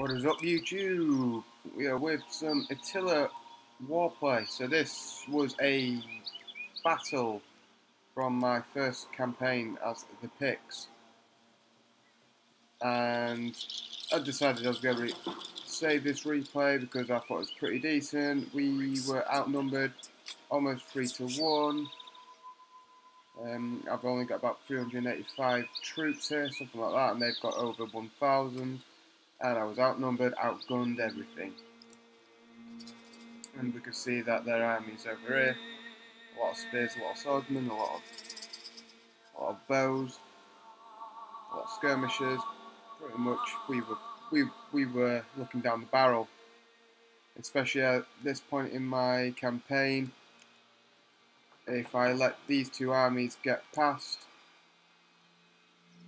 What is up, YouTube? We are with some Attila Warplay. So this was a battle from my first campaign as the Picts, and I decided I was going to save this replay because I thought it was pretty decent. We were outnumbered almost 3-1. I've only got about 385 troops here, something like that, and they've got over 1,000. And I was outnumbered, outgunned, everything. And we could see that their army's over here. A lot of spears, a lot of swordsmen, a lot of bows, a lot of skirmishers. Pretty much we were looking down the barrel. Especially at this point in my campaign. If I let these two armies get past,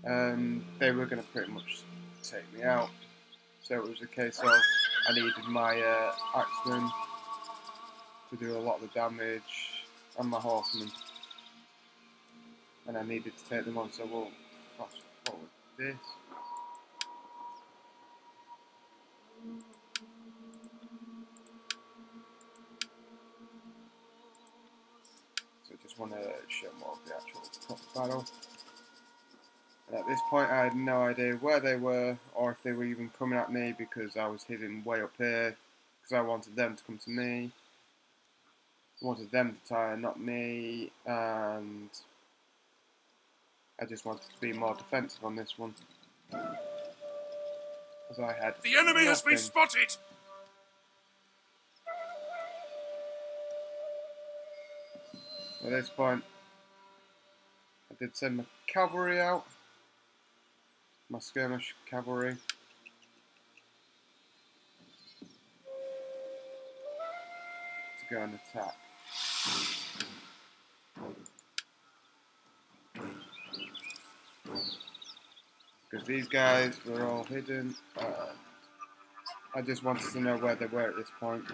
they were going to pretty much take me out. So it was a case of I needed my axemen to do a lot of the damage, and my horsemen, and I needed to take them on. So we'll fast forward this. So I just want to show more of the actual battle. And at this point, I had no idea where they were, or if they were even coming at me, because I was hidden way up here. Because I wanted them to come to me. I wanted them to tire, not me, and I just wanted to be more defensive on this one. Because I had the enemy nothing. has been spotted! At this point, I did send my cavalry out, my skirmish cavalry. To go and attack. Because these guys were all hidden. I just wanted to know where they were at this point.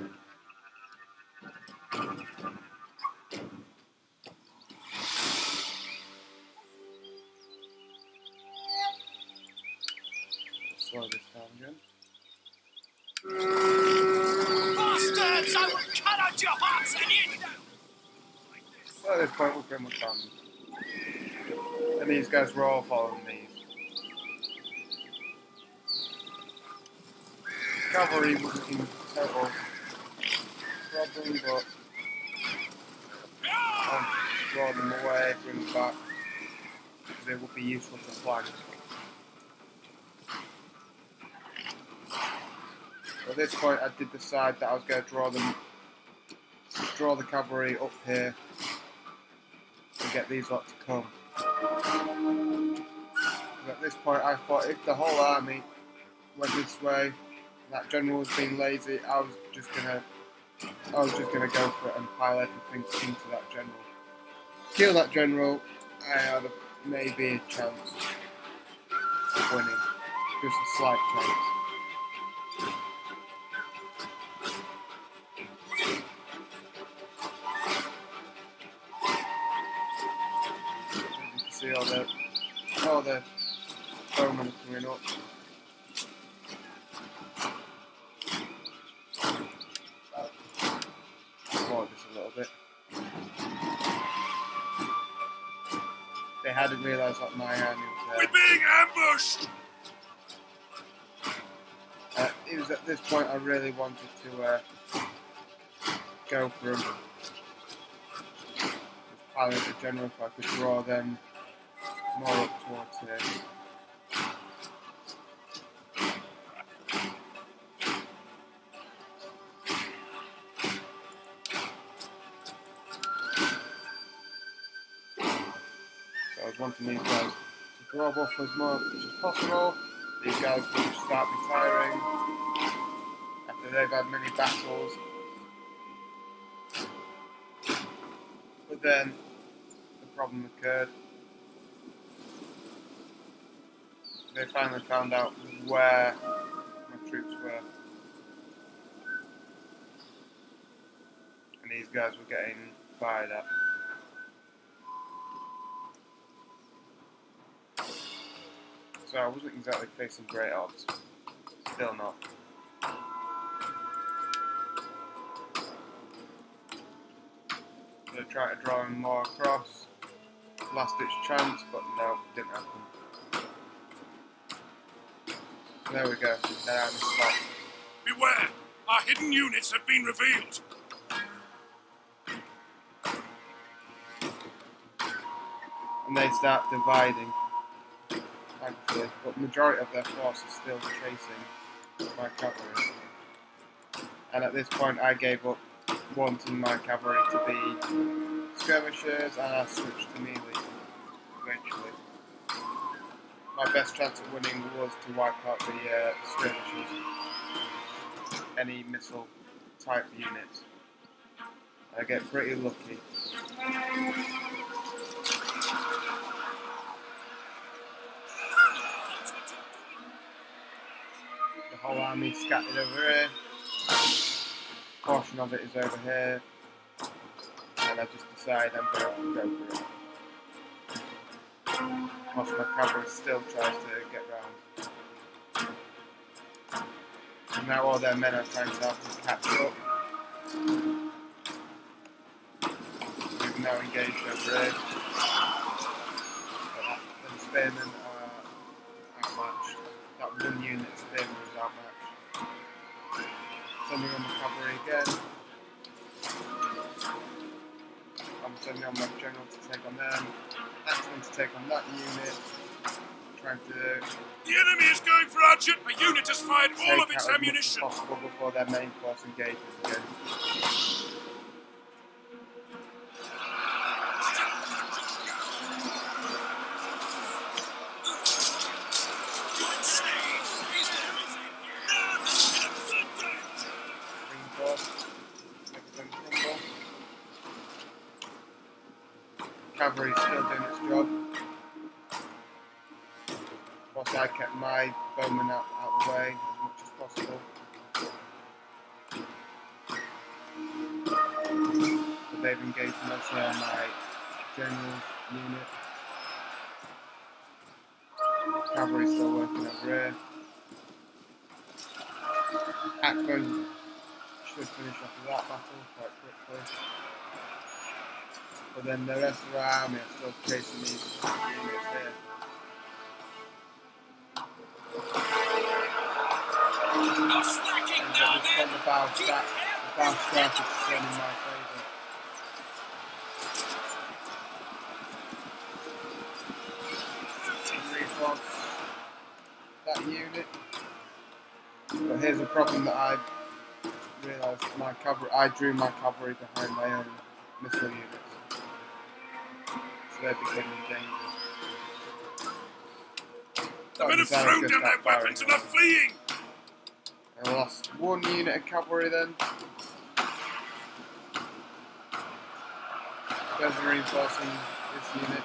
Slow this down again. Bastards! I will cut out your hearts and eat them! So at this point we're pretty much done. And these guys were all following these. Cavalry wasn't in total problem, but I'll draw them away, bring them back, because they will be useful to flank. At this point I did decide that I was going to draw the cavalry up here and get these lot to come. At this point I thought if the whole army went this way, that general was being lazy, I was just gonna go for it and pile everything into that general. Kill that general, I had maybe a chance of winning. Just a slight chance. As you can see, all the bowmen are coming up. Forward this a little bit. They hadn't realised that my army was there. We're being ambushed! It was at this point I really wanted to go for them. Just piling up the general if I could draw them more up towards here. So I was wanting these guys to draw off as much as possible. These guys will start retiring after they've had many battles. But then the problem occurred. They finally found out where my troops were. And these guys were getting fired at. So I wasn't exactly facing great odds. Still not. So try to draw him more across. Last ditch chance, but no, didn't happen. There we go. They're out of the spot. Beware! Our hidden units have been revealed. And they start dividing, thankfully, but the majority of their force is still chasing my cavalry. And at this point I gave up wanting my cavalry to be skirmishers, and I switched to melee eventually. My best chance of winning was to wipe out the skirmishers, any missile type units. I get pretty lucky. The whole army scattered over here. A portion of it is over here. And I just decide I'm going to go for it. Whilst my cavalry still tries to get round. And now all their men are trying to have to catch up. We've now engaged over here. The spearmen are outmatched. That one unit spearmen is outmatched. Sending on the cavalry again. I'm sending on my general to take on them. Acting to take on that unit. Trying to... The enemy is going for our jet. A unit has fired all of its ammunition. As possible before their main force engages again. Reinforce. Make them crumble. Cavalry still doing its job. Of course, I kept my bowmen out of the way as much as possible. But they've engaged mostly on my general's unit. Cavalry still working over here. Axemen should finish off of that battle quite quickly. But then the rest of our army are still chasing these units here. Not slacking And now, at this point the battle started to turn in my favour. Reinforce that unit. But here's a problem that I realised: I drew my cavalry behind my own missile units, so they're becoming in danger. The men have thrown down their weapons and are fleeing. I lost one unit of cavalry then. Further reinforcing this unit.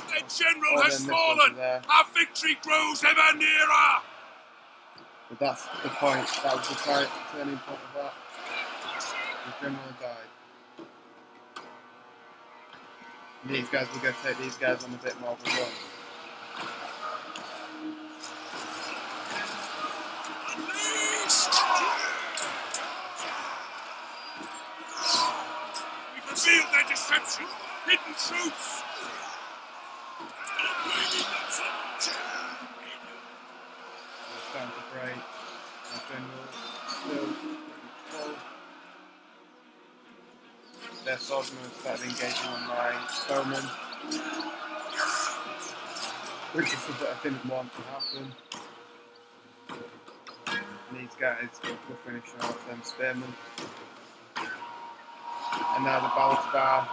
The general has fallen. Our victory grows ever nearer. But that's the point. That was the turning point of that. The general died. And these guys, we're going to take these guys on a bit more of a run. We've revealed their deception. Hidden troops. It's time to break. Our general still full. Their swordsmen have started engaging on my bowmen, which is something I didn't want to happen. And these guys were finishing off them spearmen. And now the balance bar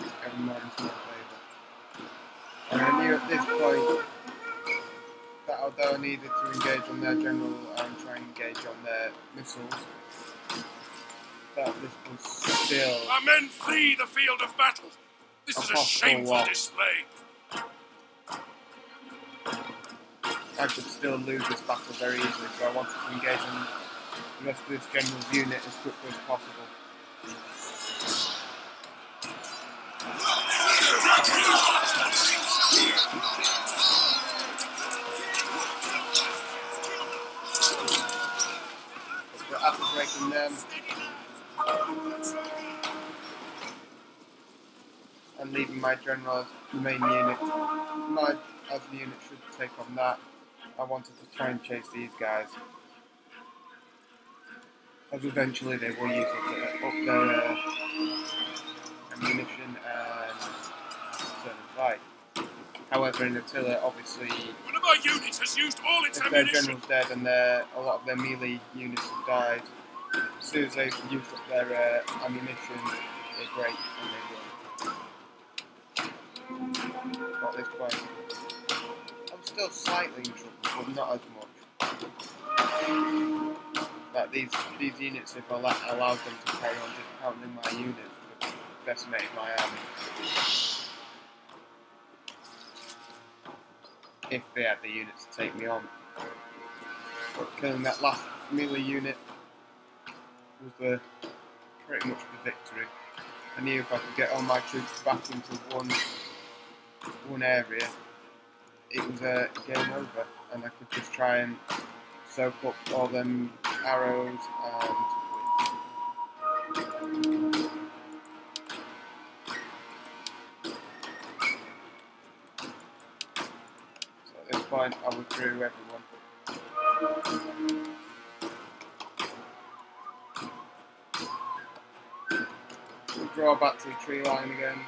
is getting more into my favour. And I knew at this point that although I needed to engage on their general and try and engage on their missiles, that this was still... Our men flee the field of battle. This is a shameful loss. display. I could still lose this battle very easily, so I wanted to engage on the rest of this general's unit as quickly as possible. them. And leaving my general as the main unit. My other unit should take on that. I wanted to try and chase these guys, as eventually they will use up their ammunition and turn and fight. However, in Attila, obviously, one of our units has used all its if their ammunition. general's dead and a lot of their melee units have died, as soon as they've used up their ammunition, they break and they run. At this point, I'm still slightly in trouble, but not as much. Like these units, if I allowed them to carry on just pounding my units, would have decimated my army. If they had the units to take me on. But killing that last melee unit was pretty much the victory. I knew if I could get all my troops back into one area, it was a game over, and I could just try and soak up all them arrows and win. So at this point I withdrew everyone. We'll draw back to the tree line again.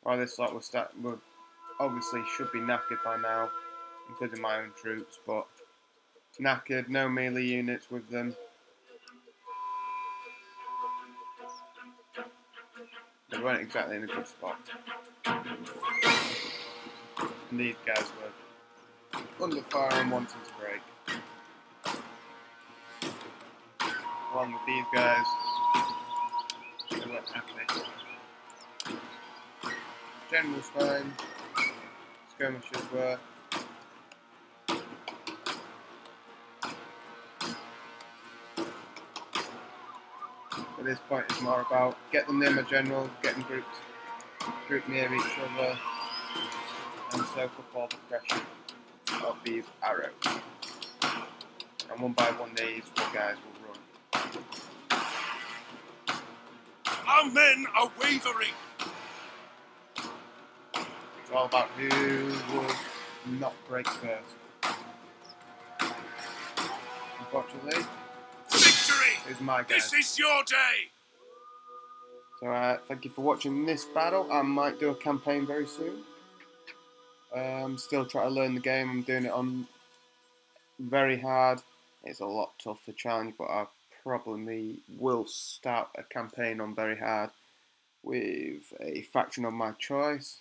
Well, this lot would obviously should be knackered by now, including my own troops, but knackered, no melee units with them. They weren't exactly in a good spot. And these guys were under fire and wanting to break. Along with these guys, they weren't happy. General's fine. Skirmishers were. At this point, it's more about get them near my general, get them grouped near each other, and soak up all the pressure of these arrows. And one by one, these guys will run. Our men are wavering. It's all about who would not break first. Unfortunately, Victory! is my guy. This is your day! So thank you for watching this battle. I might do a campaign very soon. I'm still trying to learn the game. I'm doing it on very hard. It's a lot tougher challenge, but I probably will start a campaign on very hard with a faction of my choice.